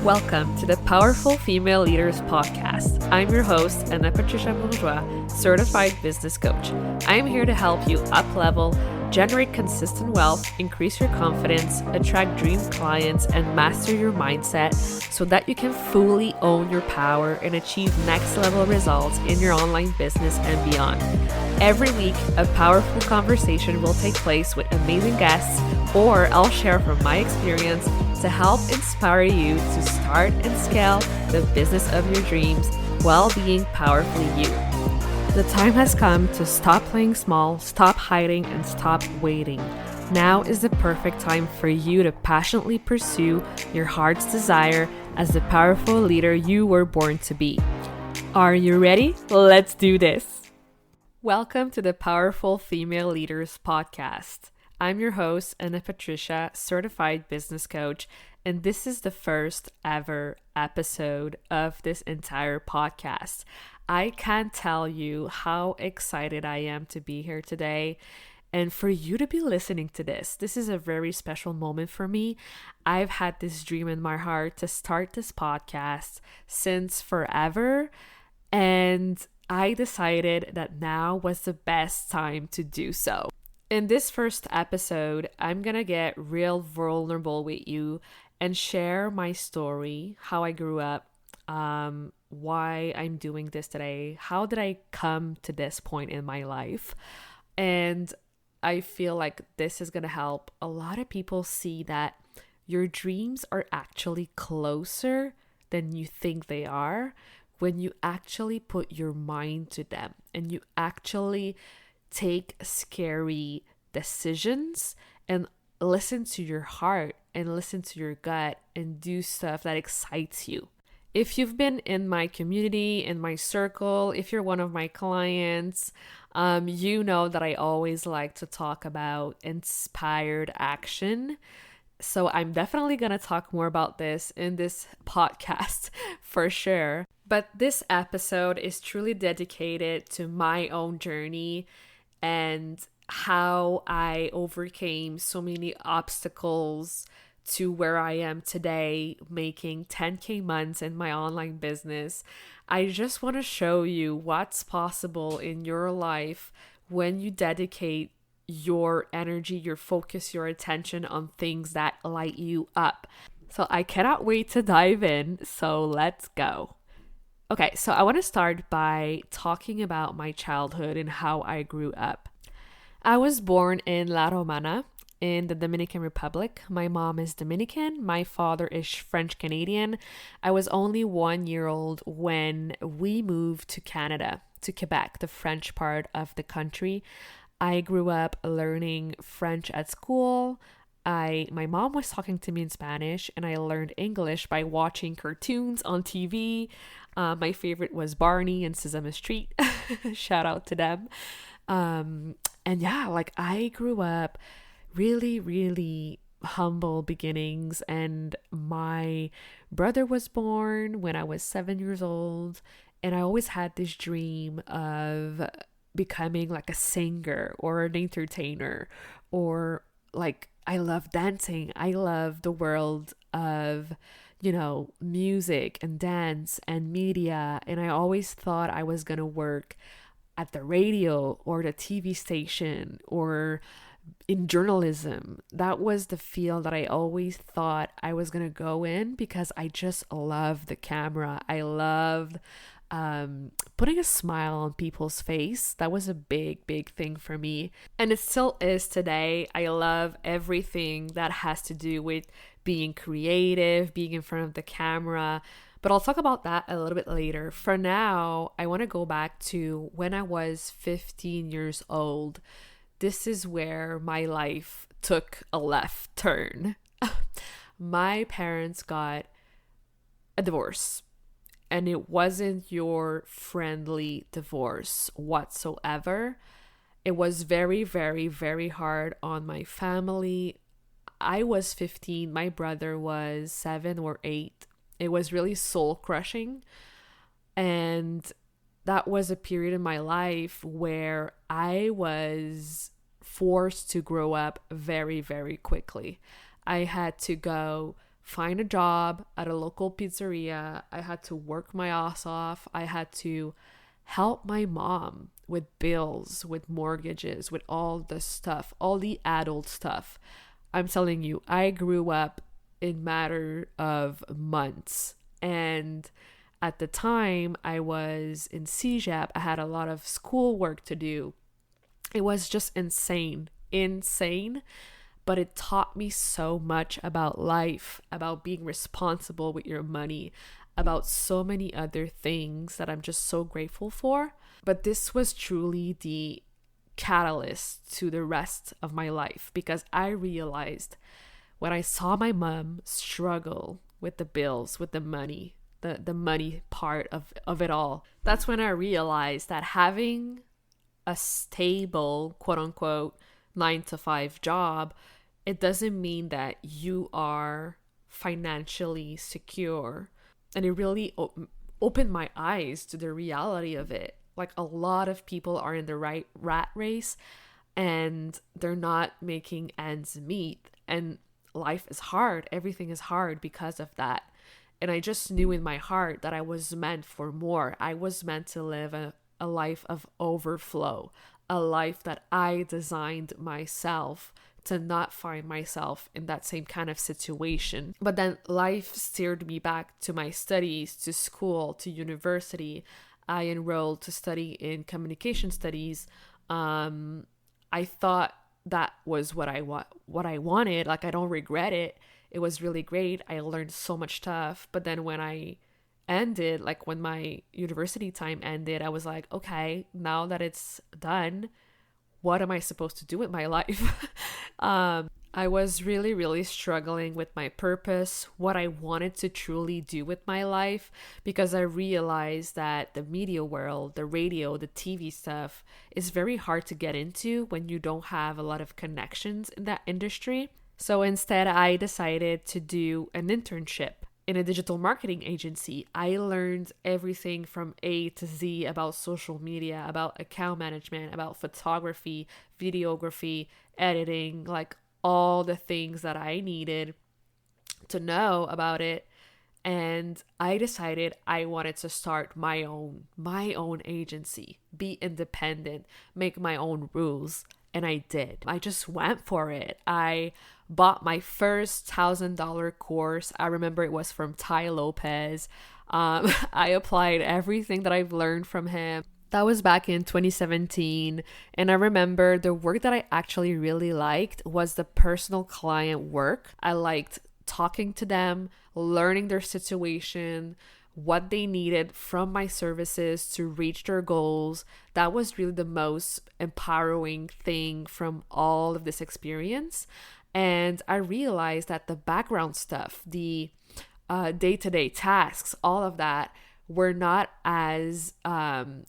Welcome to the Powerful Female Leaders Podcast. I'm your host, Ana Patricia Bourgeois, certified business coach. I'm here to help you up-level, generate consistent wealth, increase your confidence, attract dream clients, and master your mindset so that you can fully own your power and achieve next-level results in your online business and beyond. Every week, a powerful conversation will take place with amazing guests, or I'll share from my experience to help inspire you to start and scale the business of your dreams while being powerfully you. The time has come to stop playing small, stop hiding, and stop waiting. Now is the perfect time for you to passionately pursue your heart's desire as the powerful leader you were born to be. Are you ready? Let's do this. Welcome to the Powerful Female Leaders Podcast. I'm your host, Ana Patricia, certified business coach, and this is the first ever episode of this entire podcast. I can't tell you how excited I am to be here today and for you to be listening to this. This is a very special moment for me. I've had this dream in my heart to start this podcast since forever, and I decided that now was the best time to do so. In this first episode, I'm gonna get real vulnerable with you and share my story, how I grew up, why I'm doing this today, how did I come to this point in my life. And I feel like this is gonna help a lot of people see that your dreams are actually closer than you think they are when you actually put your mind to them and you actually take scary decisions and listen to your heart and listen to your gut and do stuff that excites you. If you've been in my community, in my circle, if you're one of my clients, you know that I always like to talk about inspired action. So I'm definitely going to talk more about this in this podcast for sure. But this episode is truly dedicated to my own journey and how I overcame so many obstacles to where I am today, making 10K months in my online business. I just want to show you what's possible in your life when you dedicate your energy, your focus, your attention on things that light you up. So I cannot wait to dive in. So let's go. Okay, so I want to start by talking about my childhood and how I grew up. I was born in La Romana in the Dominican Republic. My mom is Dominican. My father is French Canadian. I was only 1 year old when we moved to Canada, to Quebec, the French part of the country. I grew up learning French at school. My mom was talking to me in Spanish, and I learned English by watching cartoons on TV. My favorite was Barney and Sesame Street. Shout out to them. And yeah, like I grew up really, really humble beginnings, and my brother was born when I was 7 years old, and I always had this dream of becoming like a singer or an entertainer, or like I love dancing. I love the world of, music and dance and media, and I always thought I was gonna work at the radio or the TV station or in journalism. That was the field that I always thought I was going to go in because I just love the camera. I loved putting a smile on people's face. That was a big, big thing for me. And it still is today. I love everything that has to do with being creative, being in front of the camera. But I'll talk about that a little bit later. For now, I want to go back to when I was 15 years old. This is where my life took a left turn. My parents got a divorce, and it wasn't your friendly divorce whatsoever. It was very, very, very hard on my family. I was 15. My brother was 7 or 8. It was really soul crushing. And that was a period in my life where I was forced to grow up very, very quickly. I had to go find a job at a local pizzeria. I had to work my ass off. I had to help my mom with bills, with mortgages, with all the stuff, all the adult stuff. I'm telling you, I grew up in matter of months. And at the time I was in CJAP, I had a lot of school work to do. It was just insane, but it taught me so much about life, about being responsible with your money, about so many other things that I'm just so grateful for. But this was truly the catalyst to the rest of my life, because I realized when I saw my mom struggle with the bills, with the money, the money part of it all, that's when I realized that having a stable, quote unquote, 9 to 5 job, it doesn't mean that you are financially secure. And it really opened my eyes to the reality of it. Like, a lot of people are in the right rat race and they're not making ends meet. And life is hard. Everything is hard because of that. And I just knew in my heart that I was meant for more. I was meant to live a life of overflow, a life that I designed myself to not find myself in that same kind of situation. But then life steered me back to my studies, to school, to university. I enrolled to study in communication studies. I thought that was what I wanted. Like, I don't regret it. It was really great. I learned so much stuff. But then when I ended, like when my university time ended, I was like, okay, now that it's done, what am I supposed to do with my life? I was really, really struggling with my purpose, what I wanted to truly do with my life, because I realized that the media world, the radio, the TV stuff is very hard to get into when you don't have a lot of connections in that industry. So instead, I decided to do an internship in a digital marketing agency. I learned everything from A to Z about social media, about account management, about photography, videography, editing, like all the things that I needed to know about it. And I decided I wanted to start my own agency, be independent, make my own rules. And I did. I just went for it. I bought my first $1,000 course. I remember it was from Ty Lopez. I applied everything that I've learned from him. That was back in 2017. And I remember the work that I actually really liked was the personal client work. I liked talking to them, learning their situation, what they needed from my services to reach their goals. That was really the most empowering thing from all of this experience. And I realized that the background stuff, the day-to-day tasks, all of that were not as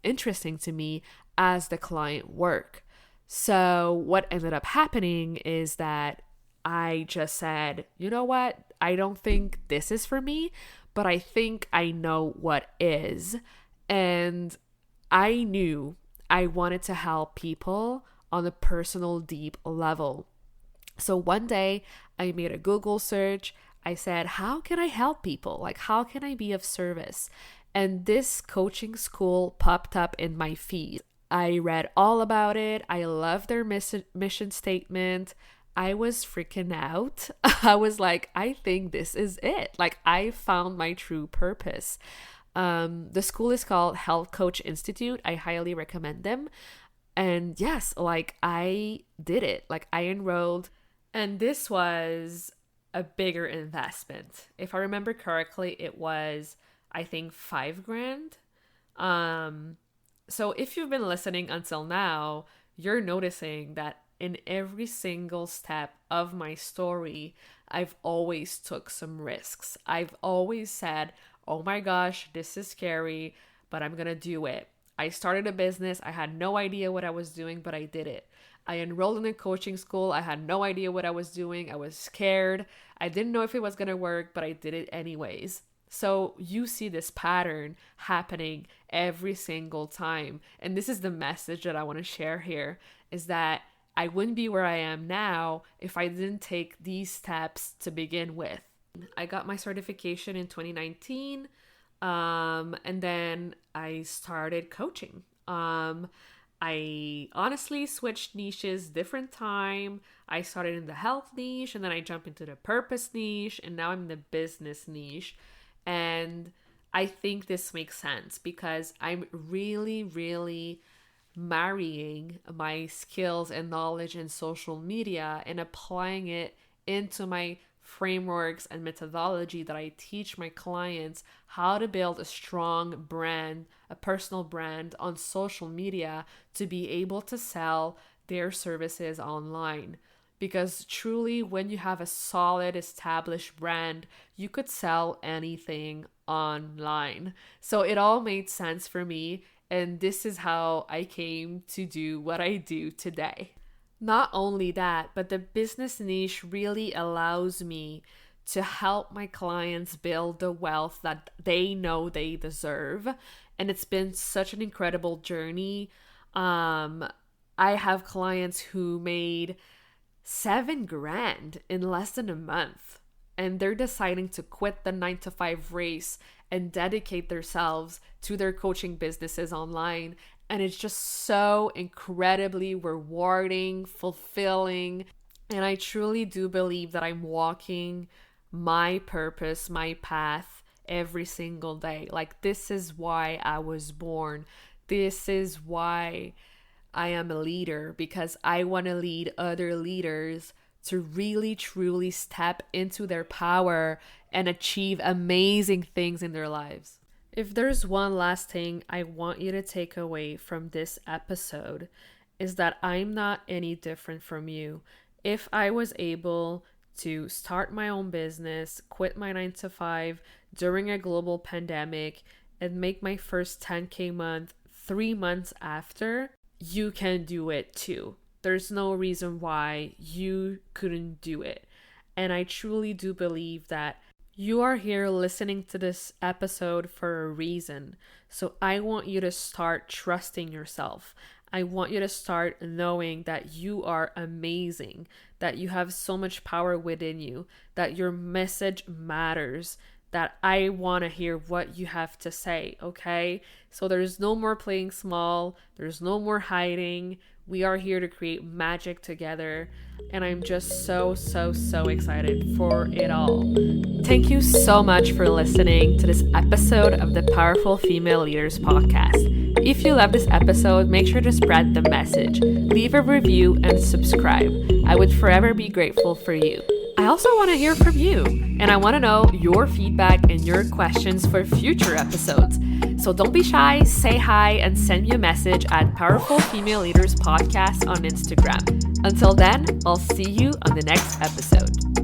interesting to me as the client work. So what ended up happening is that I just said, you know what? I don't think this is for me, but I think I know what is. And I knew I wanted to help people on a personal, deep level. So one day I made a Google search. I said, how can I help people? Like, how can I be of service? And this coaching school popped up in my feed. I read all about it. I loved their mission statement. I was freaking out. I was like, I think this is it. Like, I found my true purpose. The school is called Health Coach Institute. I highly recommend them. And yes, like, I did it. Like, I enrolled. And this was a bigger investment. If I remember correctly, it was, I think, $5,000. So if you've been listening until now, you're noticing that in every single step of my story, I've always took some risks. I've always said, oh my gosh, this is scary, but I'm gonna do it. I started a business. I had no idea what I was doing, but I did it. I enrolled in a coaching school. I had no idea what I was doing. I was scared. I didn't know if it was gonna work, but I did it anyways. So you see this pattern happening every single time. And this is the message that I want to share here, is that I wouldn't be where I am now if I didn't take these steps to begin with. I got my certification in 2019, and then I started coaching. I honestly switched niches different time. I started in the health niche, and then I jumped into the purpose niche, and now I'm in the business niche. And I think this makes sense because I'm really, really marrying my skills and knowledge in social media and applying it into my frameworks and methodology that I teach my clients how to build a strong brand, a personal brand on social media to be able to sell their services online. Because truly, when you have a solid established brand, you could sell anything online. So it all made sense for me. And this is how I came to do what I do today. Not only that, but the business niche really allows me to help my clients build the wealth that they know they deserve. And it's been such an incredible journey. I have clients who made $7,000 in less than a month, and they're deciding to quit the 9-to-5 race and dedicate themselves to their coaching businesses online. And it's just so incredibly rewarding, fulfilling. And I truly do believe that I'm walking my purpose, my path every single day. Like, this is why I was born. This is why I am a leader, because I want to lead other leaders to really, truly step into their power and achieve amazing things in their lives. If there's one last thing I want you to take away from this episode, is that I'm not any different from you. If I was able to start my own business, quit my 9-to-5 during a global pandemic, and make my first 10K month 3 months after, you can do it too. There's no reason why you couldn't do it. And I truly do believe that you are here listening to this episode for a reason. So I want you to start trusting yourself. I want you to start knowing that you are amazing, that you have so much power within you, that your message matters, that I want to hear what you have to say, okay? So there's no more playing small. There's no more hiding. We are here to create magic together. And I'm just so excited for it all. Thank you so much for listening to this episode of the Powerful Female Leaders podcast. If you love this episode, make sure to spread the message, leave a review, and subscribe. I would forever be grateful for you. I also want to hear from you, and I want to know your feedback and your questions for future episodes. So don't be shy, say hi, and send me a message at Powerful Female Leaders Podcast on Instagram. Until then, I'll see you on the next episode.